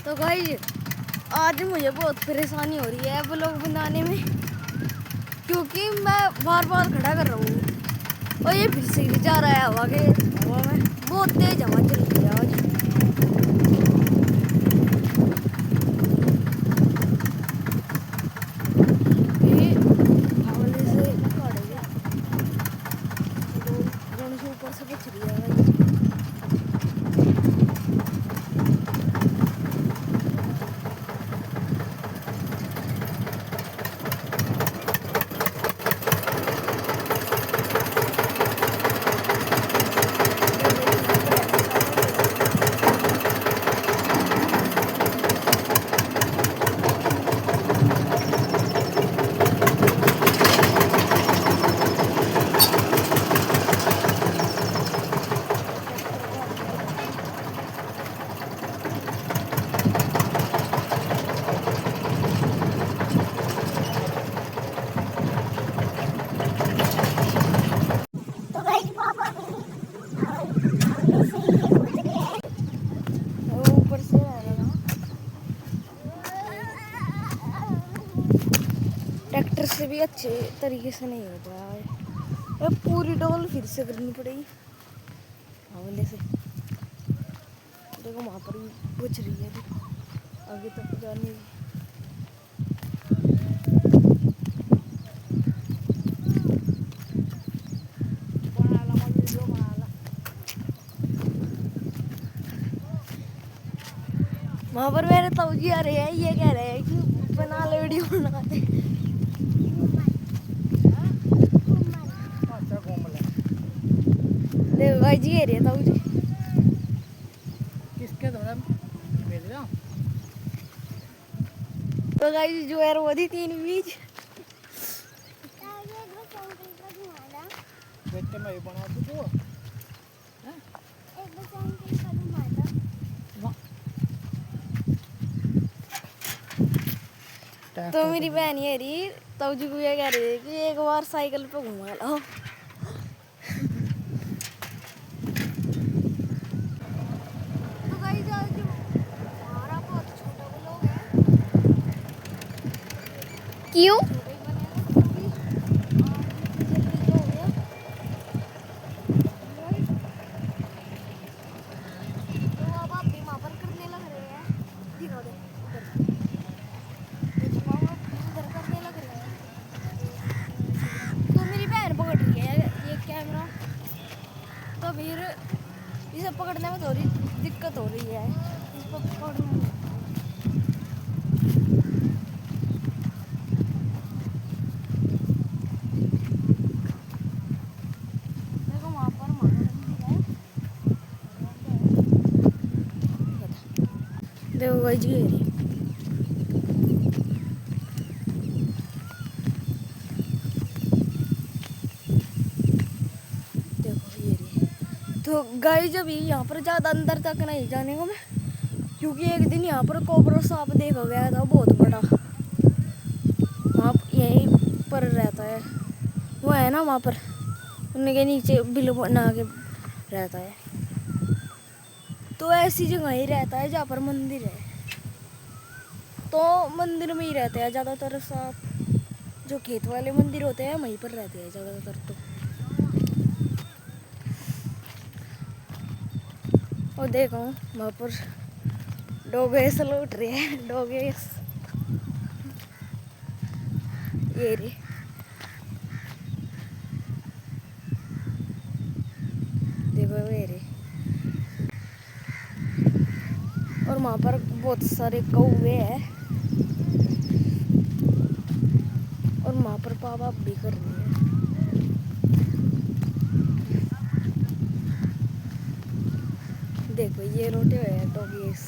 तो भाई आज मुझे बहुत परेशानी हो रही है ब्लॉग बनाने में, क्योंकि मैं बार बार खड़ा कर रहा हूँ और ये फिर से जा रहा है हवा में। बहुत तेज हवा चल रही है आज। ये हवाले से काटेगा ड्रोन से ऊपर से बच रही है भाई। ट्रैक्टर से भी अच्छे तरीके से नहीं होता है। ये पूरी डोल फिर से करनी पड़ेगी हवाले से। देखो वहाँ पर भी बच रही है, आगे तक जाने की। वहाँ पर मेरे ताऊजी आ रहे हैं, ये कह रहे हैं कि बना ले वीडियो बना ले। देखो भाई जी, रहे ताऊजी किसके द्वारा भेज रहा तो गाइस जो है वो थी 3 बीज। बेटे मैं बना दूँ तो मेरी बहन ये रही ताऊजी को ये कह रही है कि एक बार साइकिल पे घुमा लो। तो गाइस आज हमारा बहुत छोटा ब्लॉग है। क्यों? तो फिर इसे पकड़ने में थोड़ी दिक्कत हो रही है। इसको पकड़ने में देखो वहाँ पर देखो भाई जी तो गाइस अभी यहाँ पर ज़्यादा अंदर तक नहीं जाने को मैं, क्योंकि एक दिन यहाँ पर कोबरा सांप देखा गया था बहुत बड़ा। वहाँ यहीं पर रहता है, वो है ना वहाँ पर उनके नीचे बिल बना के रहता है। तो ऐसी जगह ही रहता है जहाँ पर मंदिर है, तो मंदिर में ही रहते हैं ज़्यादातर सांप। जो खेत वाले मंदिर होते हैं वहीं पर रहते हैं ज़्यादातर। तो और देखो वहाँ पर डोगेस लौट रहे हैं, डोगेस ये रे। देखो ये रे। और वहाँ पर बहुत सारे कौवे हैं और वहाँ पर पापा भी कर रही है। देखो ये रोटे हुए हैं डॉगीज।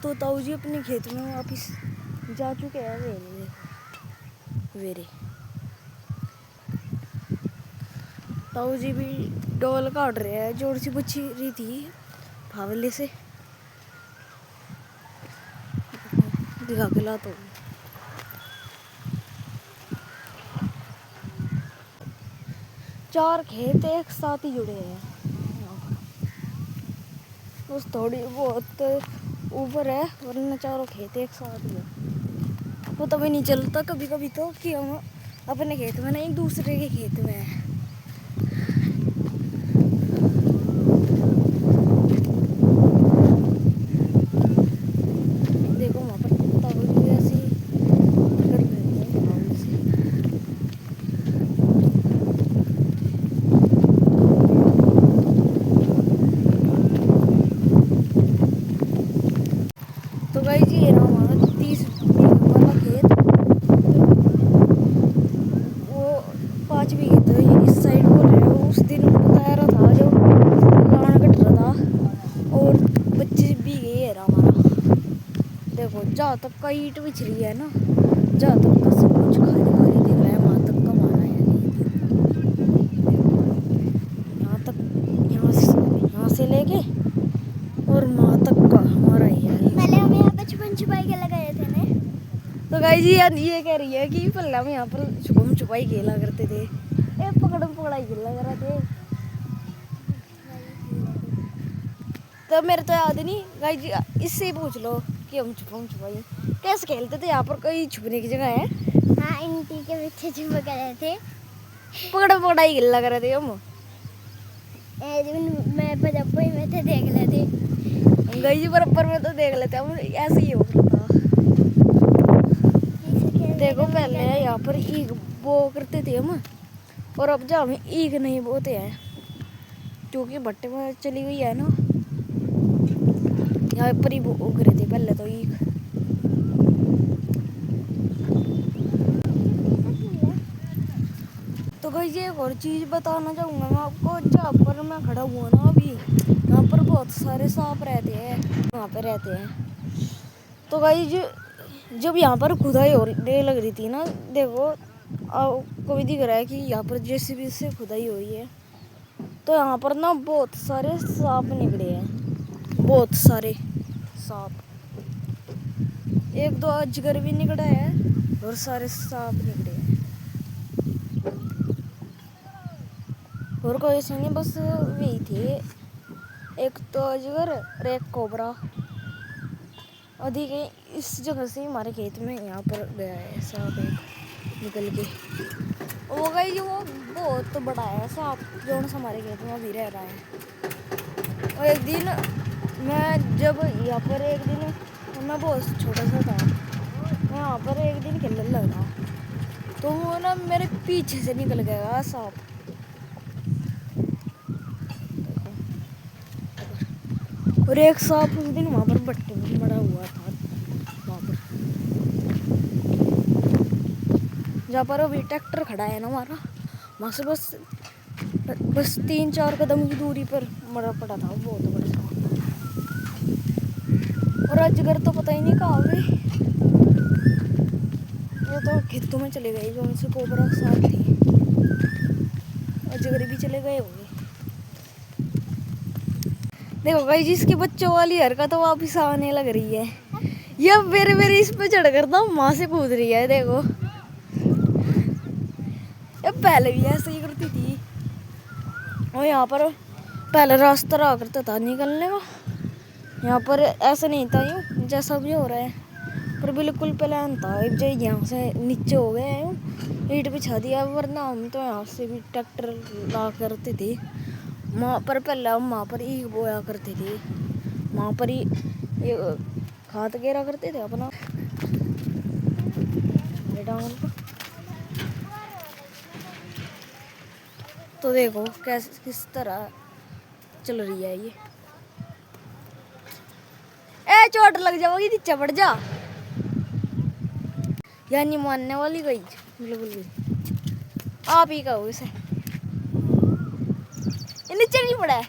तो ताऊजी अपने खेत में वापिस जा चुके हैं। वेरे ताऊजी भी डोल काट रहे हैं, जोर सी बची रही थी फावले से। दिखा के ला तो 4 खेत एक साथ ही जुड़े हैं यहाँ पर। बस थोड़ी बहुत ऊपर है वरना चारों खेत एक साथ ही है। पता भी नहीं चलता कभी कभी तो कि हम अपने खेत में नहीं दूसरे के खेत में है। देखो वहाँ पर कुत्ता भी ऐसे ही कर रहे हैं बाउल से। तो गाइस ये रहा हमारा 30 बीघे वाला खेत। वो 5 बीघे तो ये इस साइड बोल रहे हो। उस दिन बताया रहा था जो लाना कट रहा था और 25 बीघे ये रहा हमारा। देखो जहाँ तक का ईंट बिछ रही है ना, जहाँ तक का सब कुछ खाली खाली दिख रहा है वहाँ तक का हमारा है। यहाँ तक यहाँ से लेके और वहाँ तक का हमारा ही है। पहले हम यहाँ पे छुपन छुपाई के लगाए थे ने। तो गाइस ये कह रही है कि पहले हम यहाँ पर छुपम छुपाई खेला करते थे। पकड़म पकड़ाई खेला कर रहे थे। तो मेरे तो याद नहीं गाइस, इससे ही पूछ लो कि हम छुपम छुपाई कैसे खेलते थे। यहाँ पर कोई छुपने की जगह है? हाँ, इंटी के पीछे छुप गए थे। पकड़म पकड़ाई खेला कर रहे थे हम। मैं पंजाबी में थे, देख लेते। गाइस बराबर में तो देख लेते हम, ऐसे ही हो रहा था। देखो पहले यहाँ पर ईख बो करते थे हम और अब जहाँ हम ईख नहीं बोते हैं क्योंकि भट्टे में चली गई है ना। यहाँ पर ही बो करे थे पहले तो ईख। तो गाइस एक और चीज़ बताना चाहूँगा मैं आपको। जहाँ पर मैं खड़ा हुआ ना अभी, यहाँ पर बहुत सारे सांप रहते हैं, वहाँ पे रहते हैं। तो गाइस जब यहाँ पर खुदाई होने लग रही थी ना, देखो आपको भी दिख रहा है कि यहाँ पर जेसीबी से खुदाई हुई है। तो यहाँ पर ना बहुत सारे सांप निकले हैं, बहुत सारे सांप। 1-2 अजगर भी निकला है और सारे सांप निकले हैं। और कोई ऐसे नहीं, बस वही थे, एक तो अजगर और एक कोबरा। अधिक इस जगह से हमारे खेत में यहाँ पर गया है सांप एक निकल के। वो गई वो बहुत बड़ा है सांप जो हमारे खेत में भी रह रहा है। और एक दिन मैं जब यहाँ पर मैं बहुत छोटा सा था, मैं यहाँ पर एक दिन खेलने लगा तो वो ना मेरे पीछे से निकल गया सांप। और एक सांप उस दिन वहाँ पर भट्टे में मरा हुआ था, वहाँ पर जहाँ पर अभी ट्रैक्टर खड़ा है ना हमारा, वहाँ से बस 3-4 कदम की दूरी पर मरा पड़ा था बहुत बड़ा सांप। और अजगर तो पता ही नहीं कहाँ गए, वो तो खेतों में चले गए जो उनसे कोबरा सांप थी। अजगर भी चले गए होंगे। देखो गाइस जिसके बच्चों वाली हरकत तो वापिस आने लग रही है। ये मेरे इस पे चढ़ कर ना वहां से कूद रही है। देखो ये पहले भी ऐसे ही करती थी। और यहाँ पर पहले रास्ता रहा करता था निकलने का, यहाँ पर ऐसा नहीं था यूँ जैसा भी हो रहा है, पर बिल्कुल प्लान था। जो यहाँ से नीचे हो गए यूँ ईंट बिछा दिया, वरना हम तो यहाँ से भी ट्रैक्टर ला करते थे। वहाँ पर पहले हम वहाँ पर ईख बोया करते थे, वहाँ पर ही ये खाद गेरा करते थे अपना डांगर को। तो देखो कैसे किस तरह चल रही है ये। ए चोट लग जाओगी, नीचे पड़ जा। यानी मानने वाली गई बिल्कुल भी, आप ही कहो इसे, नीचे नहीं पड़ा है।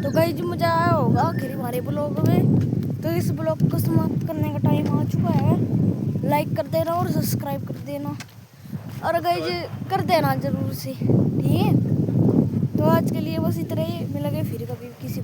तो गाइस मजा आया होगा आखिर हमारे ब्लॉग में। तो इस ब्लॉग को समाप्त करने का टाइम आ चुका है। लाइक कर देना और सब्सक्राइब कर देना और गाइस कर देना जरूर से, ठीक है। तो आज के लिए बस इतना ही, मिलेंगे फिर कभी किसी